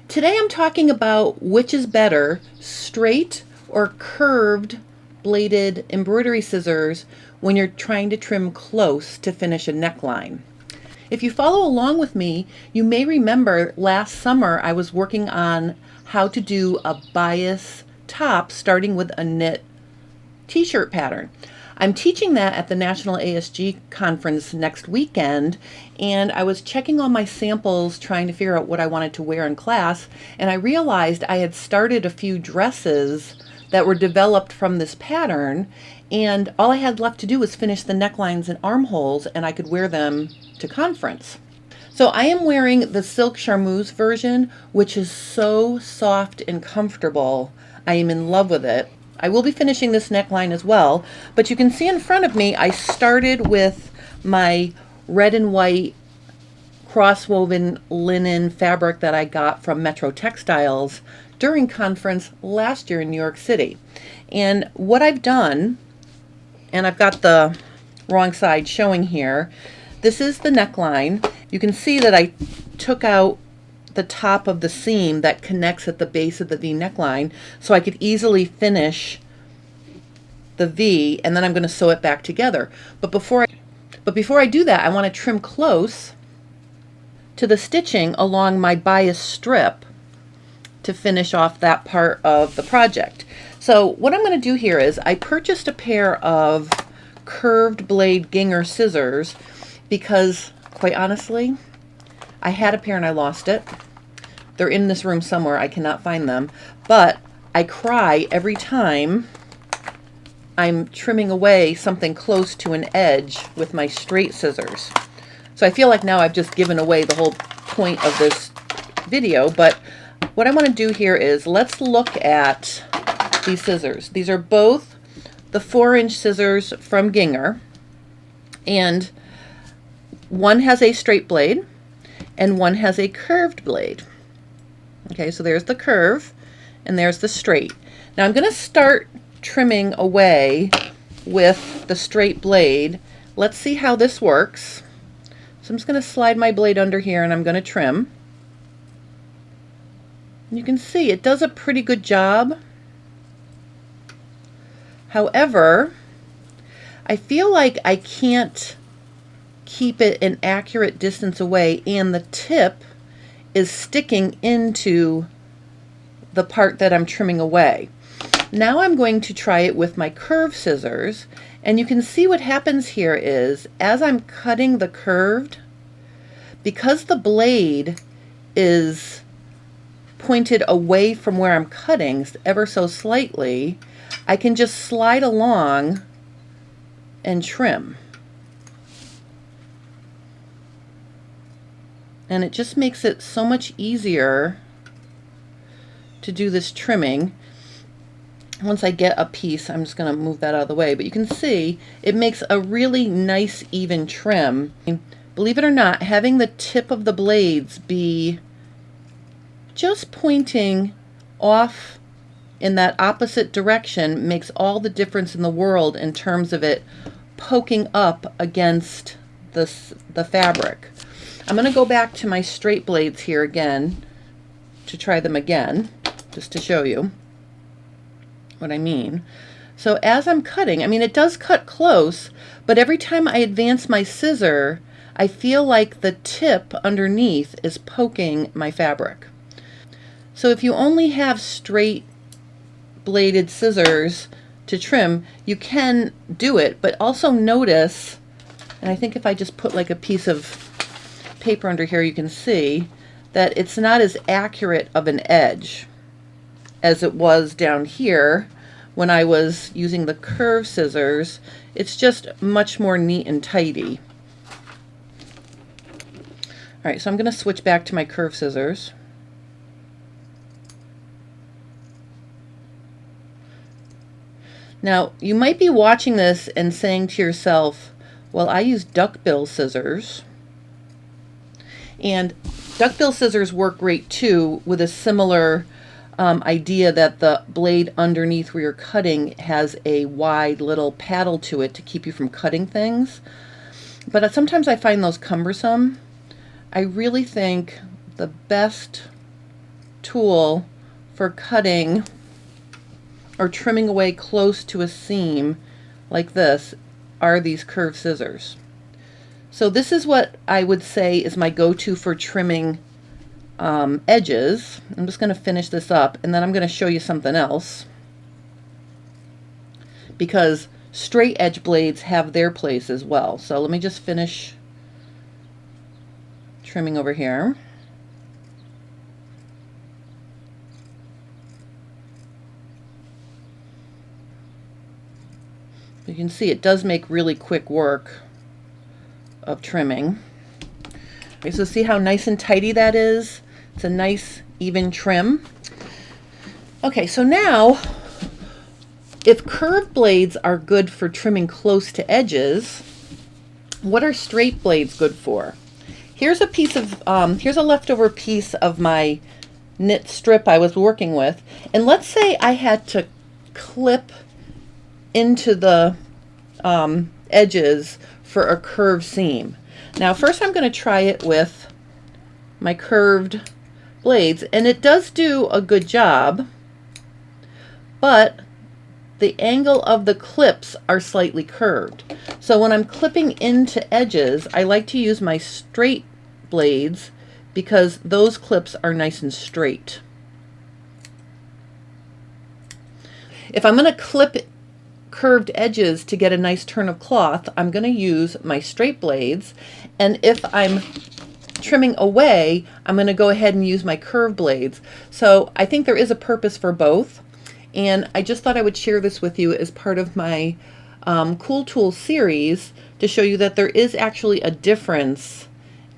Today I'm talking about which is better, straight or curved bladed embroidery scissors when you're trying to trim close to finish a neckline. If you follow along with me, you may remember last summer I was working on how to do a bias top starting with a knit t-shirt pattern. I'm teaching that at the National ASG Conference next weekend, and I was checking all my samples trying to figure out what I wanted to wear in class, and I realized I had started a few dresses that were developed from this pattern, and all I had left to do was finish the necklines and armholes, and I could wear them to conference. So I am wearing the silk charmeuse version, which is so soft and comfortable. I am in love with it. I will be finishing this neckline as well, but you can see in front of me I started with my red and white cross-woven linen fabric that I got from Metro Textiles during conference last year in New York City. And what I've done, and I've got the wrong side showing here, this is the neckline. You can see that I took out the top of the seam that connects at the base of the V neckline so I could easily finish the V, and then I'm going to sew it back together. But before I do that, I want to trim close to the stitching along my bias strip to finish off that part of the project. So what I'm going to do here is I purchased a pair of curved blade Ginger scissors because, quite honestly, I had a pair and I lost it. They're in this room somewhere. I cannot find them. But I cry every time I'm trimming away something close to an edge with my straight scissors. So I feel like now I've just given away the whole point of this video. But what I want to do here is let's look at these scissors. These are both the 4-inch scissors from Ginger. And one has a straight blade and one has a curved blade. Okay, so there's the curve and there's the straight. Now I'm going to start trimming away with the straight blade. Let's see how this works. So I'm just going to slide my blade under here and I'm going to trim. And you can see it does a pretty good job. However, I feel like I can't keep it an accurate distance away, and the tip is sticking into the part that I'm trimming away. Now I'm going to try it with my curved scissors, and you can see what happens here is as I'm cutting the curved, because the blade is pointed away from where I'm cutting ever so slightly, I can just slide along and trim. And it just makes it so much easier to do this trimming. Once I get a piece, I'm just going to move that out of the way, but you can see it makes a really nice even trim. Believe it or not, having the tip of the blades be just pointing off in that opposite direction makes all the difference in the world in terms of it poking up against the fabric. I'm going to go back to my straight blades here again to try them again, just to show you what I mean. So as I'm cutting, I mean, it does cut close, but every time I advance my scissor, I feel like the tip underneath is poking my fabric. So if you only have straight bladed scissors to trim, you can do it, but also notice, and I think if I just put like a piece of paper under here, you can see that it's not as accurate of an edge as it was down here when I was using the curved scissors. It's just much more neat and tidy. All right, so I'm going to switch back to my curved scissors. Now, you might be watching this and saying to yourself, well, I use duckbill scissors. And duckbill scissors work great too, with a similar idea that the blade underneath where you're cutting has a wide little paddle to it to keep you from cutting things. But sometimes I find those cumbersome. I really think the best tool for cutting or trimming away close to a seam like this are these curved scissors. So this is what I would say is my go-to for trimming edges. I'm just going to finish this up and then I'm going to show you something else, because straight edge blades have their place as well. So let me just finish trimming over here. You can see it does make really quick work of trimming. Okay, so see how nice and tidy that is? It's a nice even trim. Okay, so now if curved blades are good for trimming close to edges, what are straight blades good for? Here's a piece of, here's a leftover piece of my knit strip I was working with. And let's say I had to clip into the edges for a curved seam. Now first I'm going to try it with my curved blades, and it does do a good job, but the angle of the clips are slightly curved. So when I'm clipping into edges, I like to use my straight blades because those clips are nice and straight. If I'm going to clip curved edges to get a nice turn of cloth, I'm going to use my straight blades, and if I'm trimming away, I'm going to go ahead and use my curved blades. So I think there is a purpose for both, and I just thought I would share this with you as part of my Cool Tools series to show you that there is actually a difference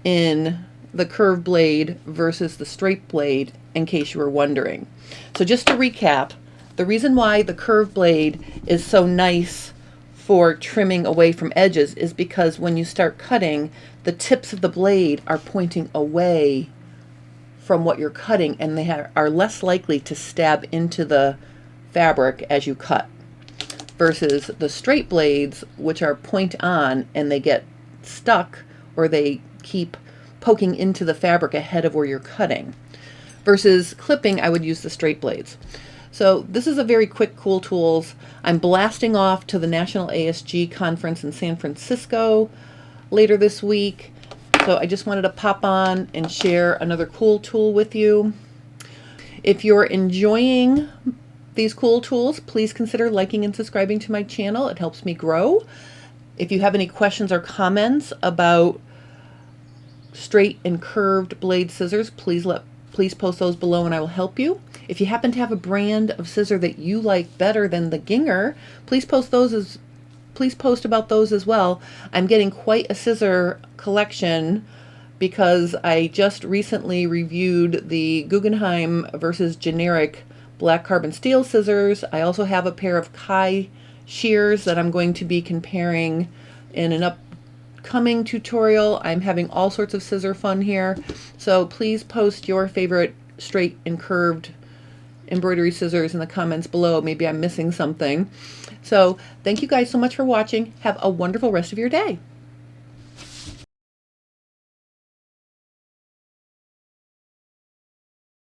in the curved blade versus the straight blade, in case you were wondering. So just to recap, the reason why the curved blade is so nice for trimming away from edges is because when you start cutting, the tips of the blade are pointing away from what you're cutting, and they are less likely to stab into the fabric as you cut, versus the straight blades, which are point on and they get stuck or they keep poking into the fabric ahead of where you're cutting. Versus clipping, I would use the straight blades. So this is a very quick Cool Tools. I'm blasting off to the National ASG Conference in San Francisco later this week. So I just wanted to pop on and share another Cool Tool with you. If you're enjoying these Cool Tools, please consider liking and subscribing to my channel. It helps me grow. If you have any questions or comments about straight and curved blade scissors, please post those below and I will help you. If you happen to have a brand of scissor that you like better than the Ginger, please post about those as well. I'm getting quite a scissor collection because I just recently reviewed the Guggenheim versus generic black carbon steel scissors. I also have a pair of Kai shears that I'm going to be comparing in an upcoming tutorial. I'm having all sorts of scissor fun here. So please post your favorite straight and curved embroidery scissors in the comments below. Maybe I'm missing something. So thank you guys so much for watching. Have a wonderful rest of your day.